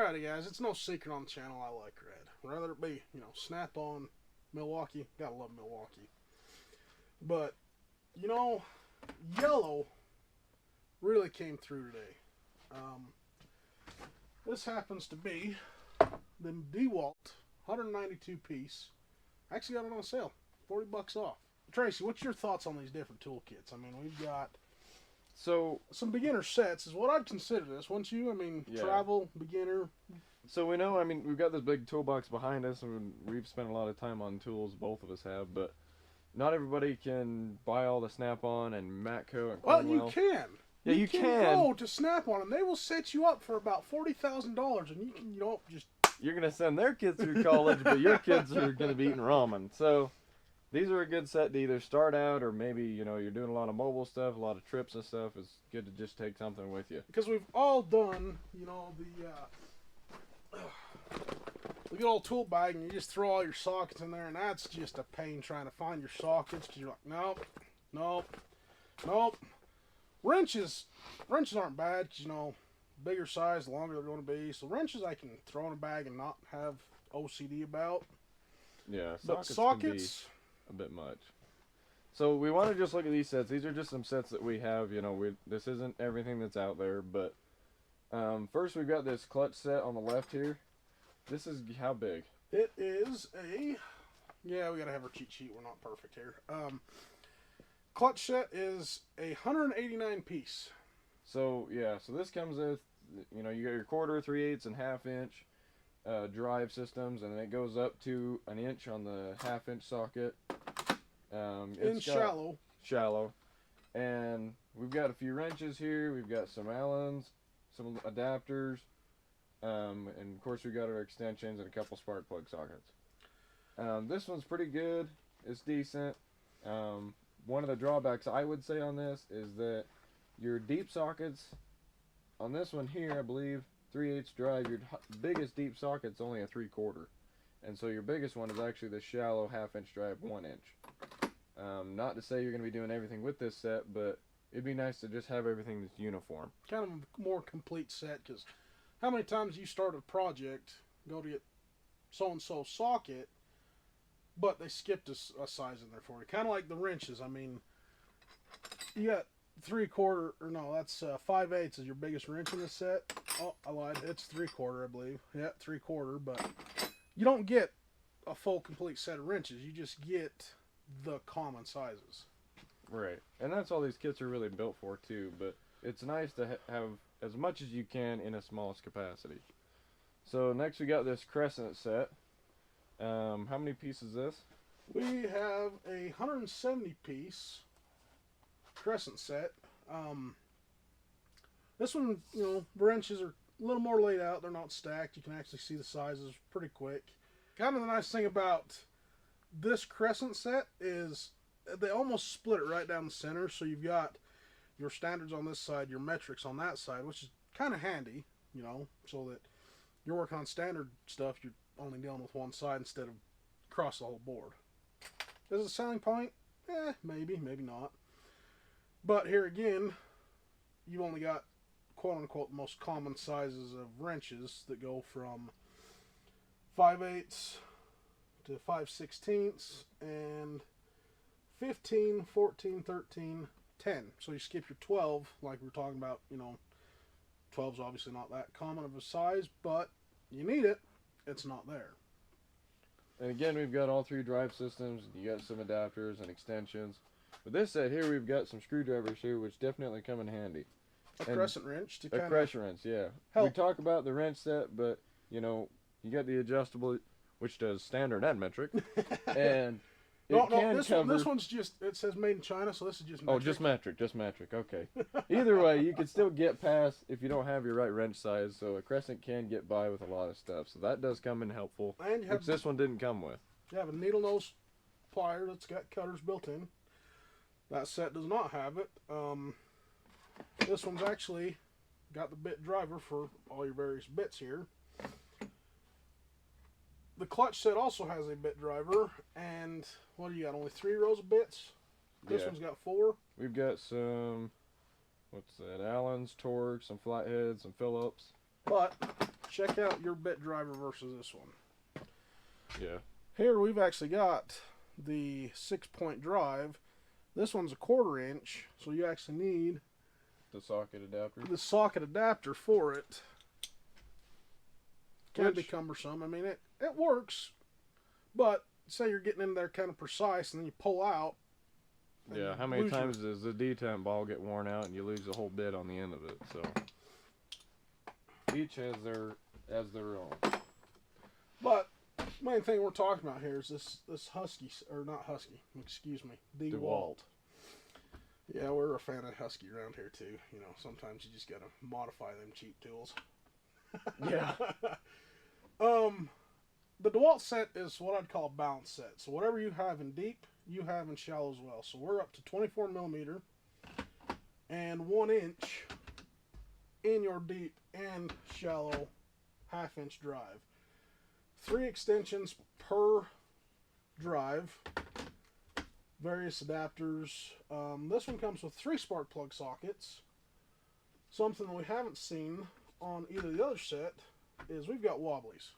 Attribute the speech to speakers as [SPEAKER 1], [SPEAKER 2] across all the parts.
[SPEAKER 1] Alrighty, guys, it's no secret on the channel I like red. Whether it be, Snap-on, Milwaukee, gotta love Milwaukee. But, yellow really came through today. This happens to be the DeWALT 192 piece. I actually got it on sale, 40 bucks off. Tracy, what's your thoughts on these different toolkits? I mean, we've got some beginner sets is what I'd consider this, wouldn't you?
[SPEAKER 2] Yeah.
[SPEAKER 1] Travel, beginner.
[SPEAKER 2] So we know, we've got this big toolbox behind us, and we've spent a lot of time on tools, both of us have, but not everybody can buy all the Snap-on and Matco and Cornwell.
[SPEAKER 1] Well, you can.
[SPEAKER 2] Yeah, you can
[SPEAKER 1] go to Snap-on, and they will set you up for about $40,000, and you can, just...
[SPEAKER 2] You're going to send their kids through college, but your kids are going to be eating ramen. So these are a good set to either start out, or maybe, you're doing a lot of mobile stuff, a lot of trips and stuff. It's good to just take something with you.
[SPEAKER 1] Because we've all done, the good old tool bag, and you just throw all your sockets in there, and that's just a pain trying to find your sockets, because you're like, nope. Wrenches aren't bad, because, bigger size, the longer they're going to be. So wrenches I can throw in a bag and not have OCD about.
[SPEAKER 2] Yeah,
[SPEAKER 1] but
[SPEAKER 2] sockets can be a bit much. So we want to just look at these sets. These are just some sets that we have. This isn't everything that's out there, but first we've got this clutch set on the left here. This is how big?
[SPEAKER 1] It is yeah, we gotta have our cheat sheet. We're not perfect here. Clutch set is a 189 piece.
[SPEAKER 2] So yeah, so this comes with, you got your quarter, 3/8, and half-inch drive systems, and then it goes up to an inch on the half-inch socket. It's shallow, and we've got a few wrenches here. We've got some Allens, some adapters, and of course we got our extensions and a couple spark plug sockets. This one's pretty good. It's decent. One of the drawbacks I would say on this is that your deep sockets on this one here, I believe 3/8 drive, your biggest deep socket's only a 3/4, and so your biggest one is actually the shallow half-inch drive 1-inch. Not to say you're going to be doing everything with this set, but it'd be nice to just have everything that's uniform.
[SPEAKER 1] Kind of a more complete set, because how many times you start a project, go to get so-and-so socket, but they skipped a size in there for you. Kind of like the wrenches. You got 3/4, or no, that's 5/8 is your biggest wrench in the set. Oh, I lied. It's 3/4, I believe. Yeah, 3/4, but you don't get a full complete set of wrenches. You just get the common sizes.
[SPEAKER 2] Right, and that's all these kits are really built for too, but it's nice to have as much as you can in a smallest capacity. So next we got this Crescent set. How many pieces is this?
[SPEAKER 1] We have a 170 piece Crescent set. This one, wrenches are a little more laid out. They're not stacked. You can actually see the sizes pretty quick. Kind of the nice thing about this Crescent set is they almost split it right down the center. So you've got your standards on this side, your metrics on that side, which is kind of handy, so that you're working on standard stuff, you're only dealing with one side instead of across the whole board. Is it a selling point? Maybe not. But here again, you've only got quote-unquote the most common sizes of wrenches that go from 5/8 to 5/16 and 15, 14, 13, 10. So you skip your 12, like we were talking about, 12's obviously not that common of a size, but you need it. It's not there.
[SPEAKER 2] And again, we've got all 3 drive systems. You got some adapters and extensions. With this set here, we've got some screwdrivers here, which definitely come in handy.
[SPEAKER 1] A crescent wrench to
[SPEAKER 2] kind of... A crescent wrench, yeah.
[SPEAKER 1] Help.
[SPEAKER 2] We talk about the wrench set, but, you got the adjustable, which does standard and metric. And
[SPEAKER 1] this one's just, it says made in China, so this is just metric.
[SPEAKER 2] Oh, just metric, okay. Either way, you can still get past if you don't have your right wrench size, so a Crescent can get by with a lot of stuff. So that does come in helpful,
[SPEAKER 1] and
[SPEAKER 2] which this one didn't come with.
[SPEAKER 1] You have a needle nose plier that's got cutters built in. That set does not have it. This one's actually got the bit driver for all your various bits here. The clutch set also has a bit driver, and what do you got? Only 3 rows of bits? This one's got 4.
[SPEAKER 2] We've got some, Allens, Torx, some flatheads, some Phillips.
[SPEAKER 1] But check out your bit driver versus this one.
[SPEAKER 2] Yeah.
[SPEAKER 1] Here we've actually got the 6-point drive. This one's a 1/4 inch, so you actually need
[SPEAKER 2] The socket adapter.
[SPEAKER 1] the socket adapter for it. Can be
[SPEAKER 2] Which-
[SPEAKER 1] cumbersome. I mean, it works, but say you're getting in there kind of precise and then you pull out. and
[SPEAKER 2] Yeah,
[SPEAKER 1] you
[SPEAKER 2] how many
[SPEAKER 1] lose your-
[SPEAKER 2] times does the detent ball get worn out and you lose the whole bit on the end of it? So each has their own.
[SPEAKER 1] But main thing we're talking about here is this Husky, or not Husky, excuse me, DeWALT. Yeah, we're a fan of Husky around here too. You know, sometimes you just gotta modify them cheap tools.
[SPEAKER 2] Yeah.
[SPEAKER 1] The DeWALT set is what I'd call a balance set. So whatever you have in deep, you have in shallow as well. So we're up to 24 millimeter and 1 inch in your deep and shallow 1/2 inch drive. 3 extensions per drive. Various adapters. This one comes with 3 spark plug sockets. Something we haven't seen on either the other set is we've got wobblies.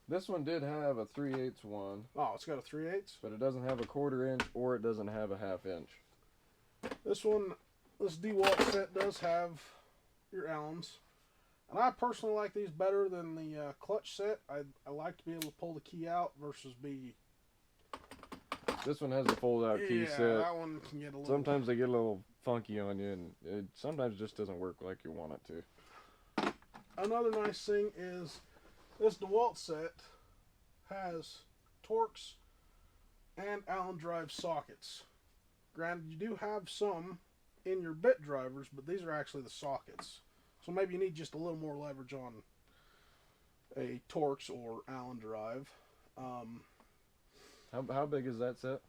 [SPEAKER 2] This one did have a 3/8 one,
[SPEAKER 1] Oh, it's got a 3/8.
[SPEAKER 2] but it doesn't have a 1/4 inch or it doesn't have a 1/2 inch.
[SPEAKER 1] This DeWalt set does have your Allens. And I personally like these better than the clutch set. I like to be able to pull the key out versus be...
[SPEAKER 2] This one has a fold out key
[SPEAKER 1] yeah,
[SPEAKER 2] set.
[SPEAKER 1] that one can get a little...
[SPEAKER 2] Sometimes they get a little funky on you and it sometimes just doesn't work like you want it to.
[SPEAKER 1] Another nice thing is this DeWalt set has Torx and Allen drive sockets. Granted, you do have some in your bit drivers, but these are actually the sockets. So maybe you need just a little more leverage on a Torx or Allen drive.
[SPEAKER 2] How big is that set?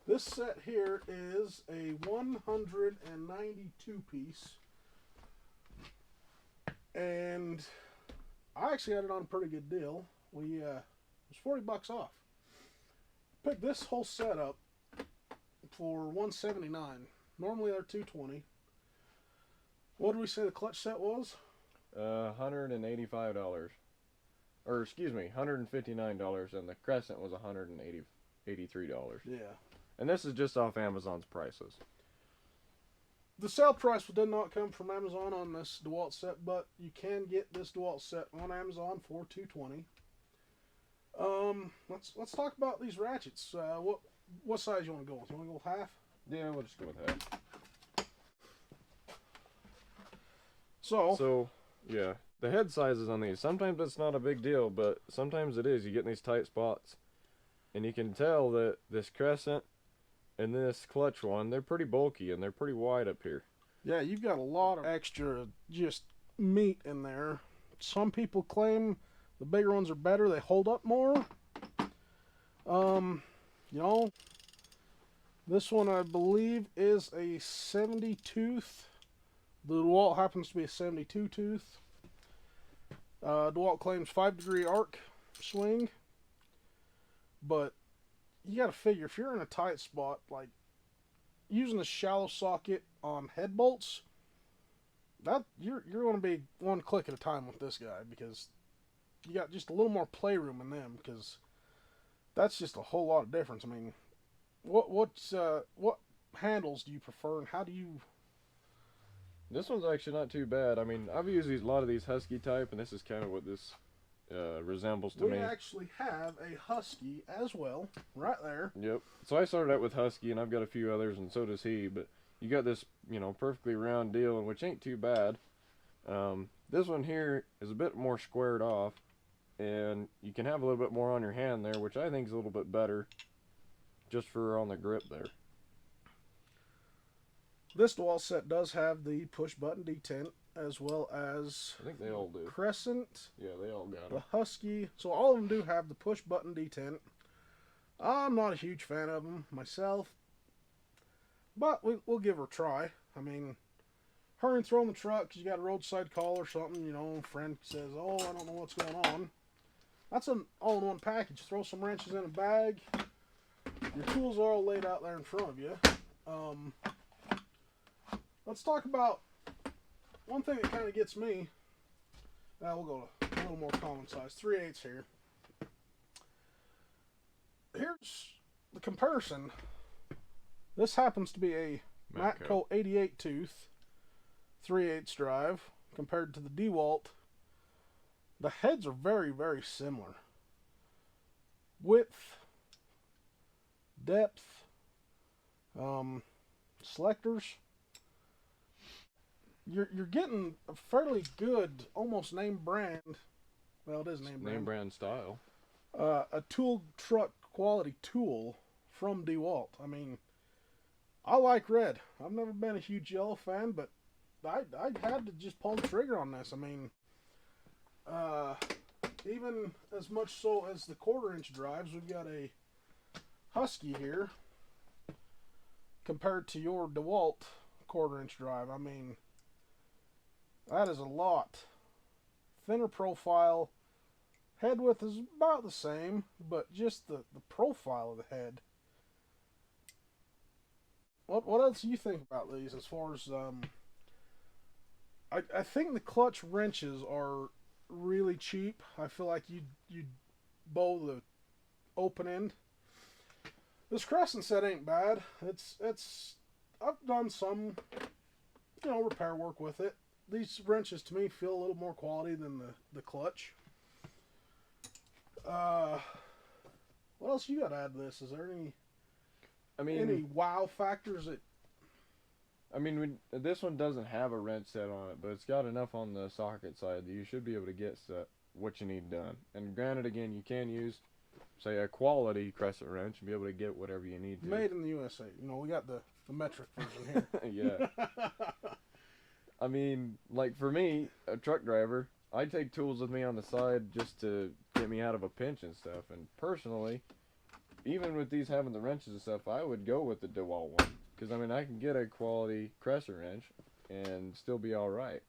[SPEAKER 1] This set here is a 192 piece. And I actually got it on a pretty good deal. It was $40 off. Picked this whole set up for $179. Normally they're $220. What did we say the clutch set was?
[SPEAKER 2] $185. Or excuse me, $159, and the Crescent was $183.
[SPEAKER 1] Yeah.
[SPEAKER 2] And this is just off Amazon's prices.
[SPEAKER 1] The sale price did not come from Amazon on this DeWalt set, but you can get this DeWalt set on Amazon for $220. Let's talk about these ratchets. What size you want to go with? You want to go with half?
[SPEAKER 2] Yeah, we'll just go with that. So, yeah, the head sizes on these, sometimes it's not a big deal, but sometimes it is. You get in these tight spots, and you can tell that this Crescent and this clutch one, they're pretty bulky, and they're pretty wide up here.
[SPEAKER 1] Yeah, you've got a lot of extra just meat in there. Some people claim the bigger ones are better. They hold up more. You know, this one I believe is a 70 tooth. The DeWalt happens to be a 72 tooth. DeWalt claims 5-degree arc swing. But you got to figure, if you're in a tight spot, like using a shallow socket on head bolts, that you're going to be one click at a time with this guy, because you got just a little more playroom in them, because that's just a whole lot of difference. I mean, what handles do you prefer, and how do you...
[SPEAKER 2] This one's actually not too bad. I mean, I've used a lot of these Husky type, and this is kind of what this resembles to me.
[SPEAKER 1] We actually have a Husky as well, right there.
[SPEAKER 2] Yep. So I started out with Husky, and I've got a few others, and so does he. But you got this, perfectly round deal, which ain't too bad. This one here is a bit more squared off, and you can have a little bit more on your hand there, which I think is a little bit better, just for on the grip there.
[SPEAKER 1] This DeWalt set does have the push button detent, as well as
[SPEAKER 2] I think they all do.
[SPEAKER 1] Crescent,
[SPEAKER 2] Yeah, they all got
[SPEAKER 1] the
[SPEAKER 2] them.
[SPEAKER 1] Husky. So all of them do have the push button detent. I'm not a huge fan of them myself, but we'll give her a try. I mean, hurry and throw in the truck because you got a roadside call or something. A friend says, "Oh, I don't know what's going on." That's an all-in-one package. Throw some wrenches in a bag. Your tools are all laid out there in front of you. Let's talk about one thing that kind of gets me. We'll go to little more common size. 3/8 here. Here's the comparison. This happens to be a Matco 88 tooth 3/8 drive compared to the DeWALT. The heads are very, very similar. Width, depth, selectors. You're getting a fairly good, almost name brand. Well, it is name brand.
[SPEAKER 2] Name brand style.
[SPEAKER 1] A tool truck quality tool from DeWALT. I mean, I like red. I've never been a huge yellow fan, but I had to just pull the trigger on this. I mean, even as much so as the 1/4-inch drives, we've got a Husky here compared to your DeWALT 1/4-inch drive. I mean, that is a lot. Thinner profile. Head width is about the same, but just the profile of the head. What else do you think about these as far as I think the clutch wrenches are really cheap. I feel like you'd bow the open end. This Crescent Set ain't bad. It's I've done some repair work with it. These wrenches to me feel a little more quality than the clutch. What else you got to add to this? Is there any wow factors that?
[SPEAKER 2] I mean, this one doesn't have a wrench set on it, but it's got enough on the socket side that you should be able to get what you need done. And granted, again, you can use, say, a quality crescent wrench and be able to get whatever you need to.
[SPEAKER 1] Made in the USA. We got the metric version
[SPEAKER 2] here. Yeah. I mean, like for me, a truck driver, I take tools with me on the side just to get me out of a pinch and stuff. And personally, even with these having the wrenches and stuff, I would go with the DeWALT one. Because, I mean, I can get a quality crescent wrench and still be alright.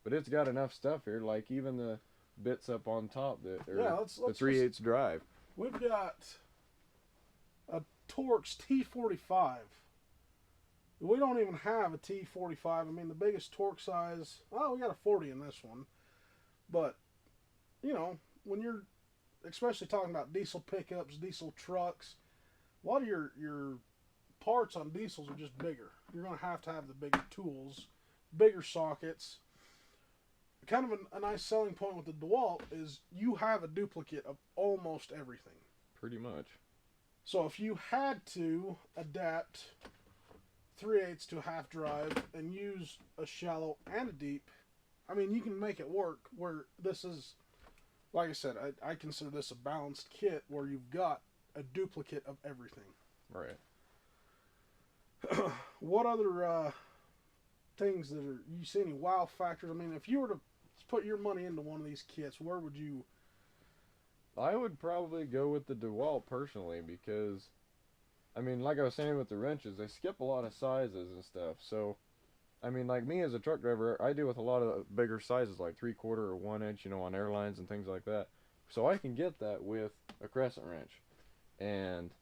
[SPEAKER 2] But it's got enough stuff here, like even the bits up on top that are the 3/8 drive.
[SPEAKER 1] We've got a Torx T45. We don't even have a T45. I mean, the biggest torque size, we got a 40 in this one. But, when you're especially talking about diesel pickups, diesel trucks, a lot of your parts on diesels are just bigger. You're going to have the bigger tools, bigger sockets. Kind of a nice selling point with the DeWALT is you have a duplicate of almost everything.
[SPEAKER 2] Pretty much.
[SPEAKER 1] So if you had to adapt 3/8 to a half drive and use a shallow and a deep, I mean, you can make it work where this is, like I said, I consider this a balanced kit where you've got a duplicate of everything.
[SPEAKER 2] Right.
[SPEAKER 1] What other things you see any wow factors? I mean, if you were to put your money into one of these kits, where would you?
[SPEAKER 2] I would probably go with the DeWALT personally because, I mean, like I was saying with the wrenches, they skip a lot of sizes and stuff. So, I mean, like me as a truck driver, I deal with a lot of bigger sizes, like 3/4 or 1-inch, on airlines and things like that. So I can get that with a crescent wrench. And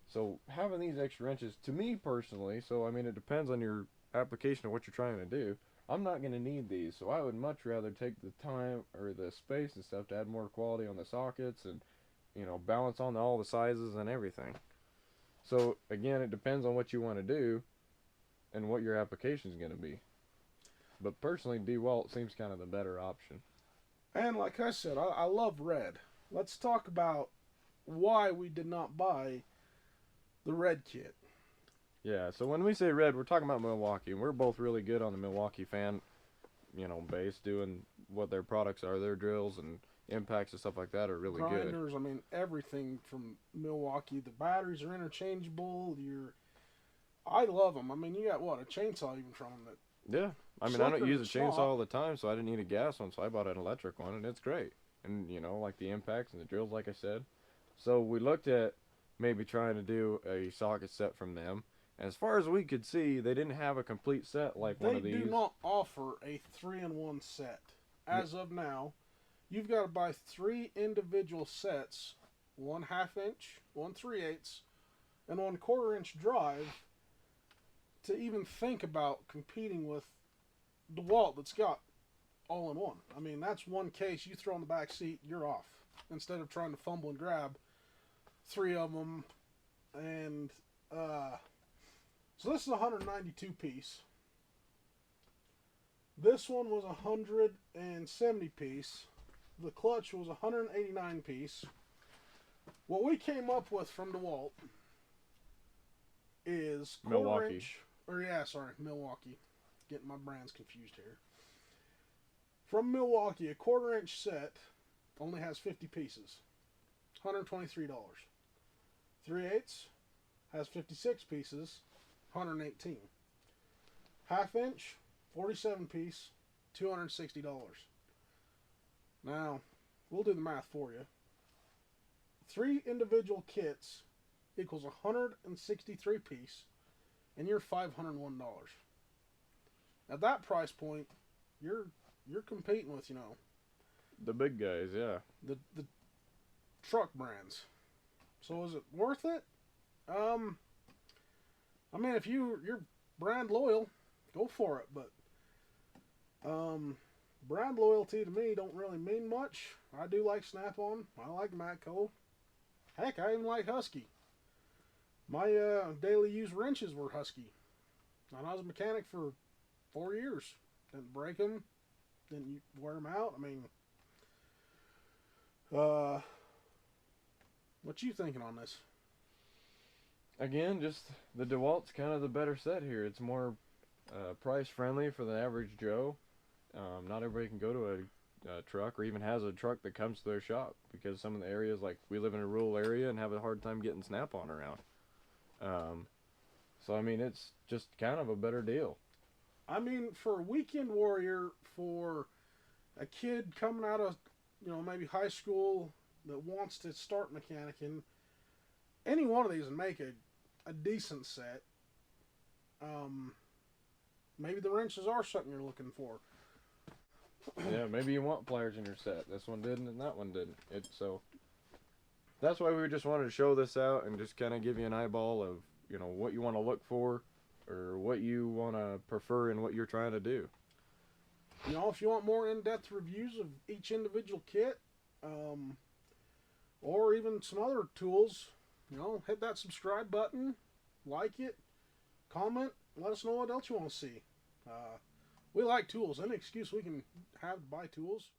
[SPEAKER 2] so having these extra wrenches, to me personally, so I mean, it depends on your application of what you're trying to do. I'm not going to need these, so I would much rather take the time or the space and stuff to add more quality on the sockets and, balance on all the sizes and everything. So, again, it depends on what you want to do and what your application is going to be. But personally, DeWALT seems kind of the better option.
[SPEAKER 1] And like I said, I love red. Let's talk about why we did not buy the red kit.
[SPEAKER 2] Yeah, so when we say red, we're talking about Milwaukee. And we're both really good on the Milwaukee fan, base, doing what their products are. Their drills and impacts and stuff like that are really
[SPEAKER 1] Grinders,
[SPEAKER 2] good.
[SPEAKER 1] I mean, everything from Milwaukee. The batteries are interchangeable. I love them. I mean, you got a chainsaw even from them.
[SPEAKER 2] Yeah, I mean, I don't use a chainsaw all the time, so I didn't need a gas one, so I bought an electric one, and it's great. And, like the impacts and the drills, like I said. So we looked at maybe trying to do a socket set from them. And as far as we could see, they didn't have a complete set like one of these.
[SPEAKER 1] They do not offer a 3-in-1 set. As of now, you've got to buy 3 individual sets, 1 1/2-inch, 1 3/8, and 1 1/4-inch drive to even think about competing with DeWALT that's got all in one. I mean, that's one case you throw in the back seat, you're off. Instead of trying to fumble and grab 3 of them. And so this is a 192 piece. This one was a 170 piece. The clutch was a 189 piece. What we came up with from DeWALT is
[SPEAKER 2] Milwaukee.
[SPEAKER 1] Milwaukee. Getting my brands confused here. From Milwaukee, a 1/4 inch set only has 50 pieces. $123. 3/8 has 56 pieces. $118. 1/2 inch, 47 piece, $260. Now, we'll do the math for you. 3 individual kits equals 163 piece, and you're $501. At that price point, you're competing with,
[SPEAKER 2] The big guys, yeah.
[SPEAKER 1] the truck brands. So is it worth it? I mean, if you're brand loyal, go for it. But brand loyalty to me don't really mean much. I do like Snap-on. I like Matco. Heck, I even like Husky. My daily use wrenches were Husky. And I was a mechanic for 4 years. Didn't break them. Didn't wear them out. I mean, what you thinking on this?
[SPEAKER 2] Again, just the DeWalt's kind of the better set here. It's more price friendly for the average Joe. Not everybody can go to a truck or even has a truck that comes to their shop, because some of the areas, like we live in a rural area and have a hard time getting Snap-on around. So I mean, it's just kind of a better deal.
[SPEAKER 1] I mean, for a weekend warrior, for a kid coming out of, maybe high school that wants to start mechanicking, any one of these would make a decent set. Maybe the wrenches are something you're looking for.
[SPEAKER 2] Yeah, maybe you want pliers in your set. This one didn't and that one didn't. So that's why we just wanted to show this out and just kind of give you an eyeball of, what you want to look for or what you want to prefer in what you're trying to do.
[SPEAKER 1] If you want more in-depth reviews of each individual kit, or even some other tools, hit that subscribe button, like it, comment, let us know what else you want to see. We like tools. Any excuse we can have to buy tools,